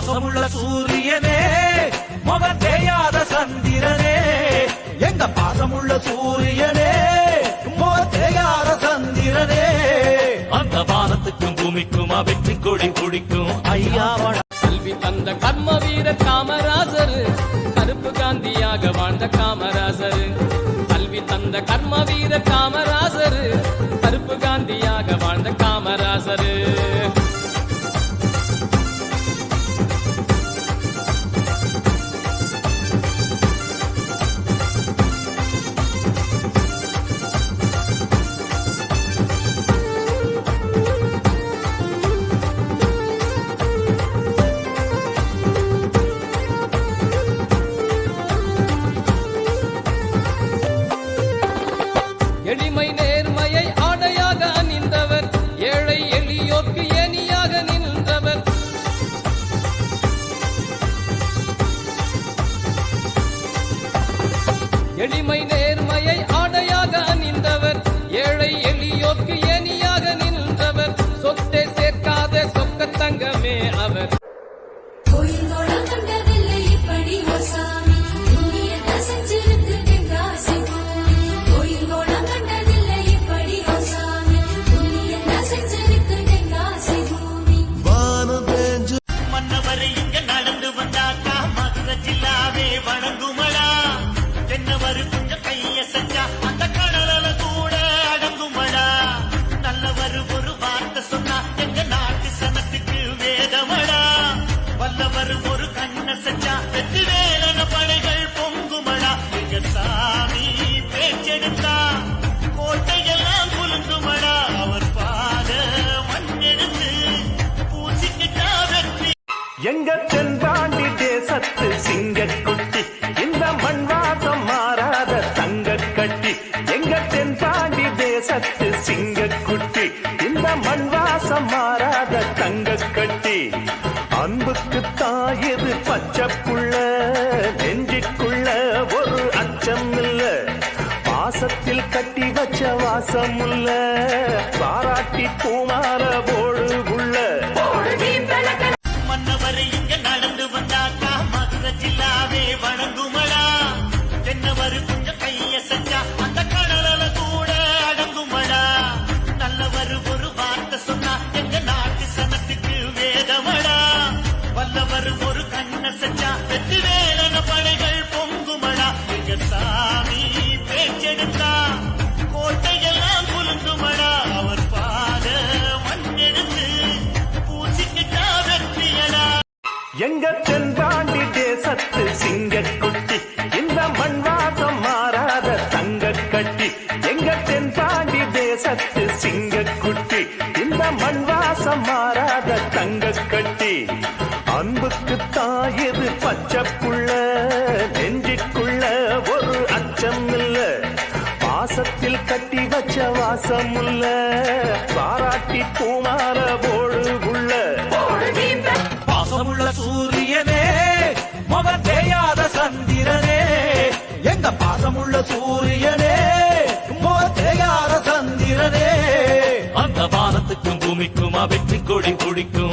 பாசமுள்ள சூரியனே முகம் தேயாத சந்திரனே எங்க பாசமுள்ள சூரியனே முகம் தேயாத சந்திரனே அந்த வானத்துக்கும் பூமிக்கும் வெற்றி கொடி பிடிக்கும் ஐயா கல்வி தந்த கர்ம வீர காமராசர் கருப்பு காந்தியாக வாழ்ந்த காமராசர் கல்வி தந்த கர்ம வீர காமராசர் கருப்பு காந்தியாக வாழ்ந்த காமராசர் எளிமை நேர்மையை ஆடையாக அணிந்தவர் ஏழை எளியோர்க்கு ஏணியாக நின்றவர் எளிமை நேர்மையை ஆடையாக அணிந்தவர் ஏழை எளியோர்க்கு ஏணியாக நின்றவர் சொத்தை சேர்க்காத சொக்க தங்கமே அவர் படைகள் பொங்குமடா எங்க சாமி பேச்செடுத்தா கோட்டையெல்லாம் குலுங்குமடா அவர் பாத மண்ணெடுத்து பூசிக்கிட்டா வெற்றி எங்க தென்பாண்டி தேசத்து சிங்கக்குட்டி இந்த மண்வாசம் மாறாத தங்க கட்டி எங்க தென்பாண்டி தேசத்து சிங்கக்குட்டி இந்த மண்வாசம் மாறாத தங்க கட்டி அன்புக்கு தாயது பச்சை புள்ள நெஞ்சிக்குள்ள ஒரு அச்சம் இல்ல பாசத்தில் கட்டி வச்ச வாசம் இல்ல பாராட்டி பூமார போடு புள்ள மன்னவர் இங்க நடந்து வந்தாக்கா மதுரை ஜில்லாவே வணங்குமடா தென்னவர் கொஞ்சம் கைய செஞ்சா அந்த கடல கூட அடங்குமடா நல்லவர் ஒரு வார்த்தை சொன்னா எங்க நாட்டு சனத்துக்கு வேதமடா வல்லவர் ஒரு கண்ண செஞ்சா வெற்றி வேலன படைகள் பொங்குமடா எங்க சாமி பேச்செடுத்தா கோட்டையெல்லாம் குலுங்குமடா அவர் பாத மண்ணெடுத்து பூசிக்கிட்டா வெற்றியடா எங்க தென்பாண்டி தேசத்து சிங்கக்குட்டி இந்த மண்வாசம் மாறாத தங்க கட்டி எங்க தென்பாண்டி தேசத்து சிங்கக்குட்டி இந்த மண்வாசம் மாறாத தங்க கட்டி அன்புக்கு தாயது பச்சை புள்ள நெஞ்சிக்குள்ள ஒரு அச்சம் இல்ல பாசத்தில் கட்டி வச்ச வாசம் இல்ல பாராட்டி பூமார போடு புள்ள பாசமுள்ள சூரியனே முகம் தேயாத சந்திரனே எங்க பாசமுள்ள சூரியனே முகம் தேயாத சந்திரனே அந்த வானத்துக்கும் பூமிக்கும் வெற்றி கொடி பிடிக்கும்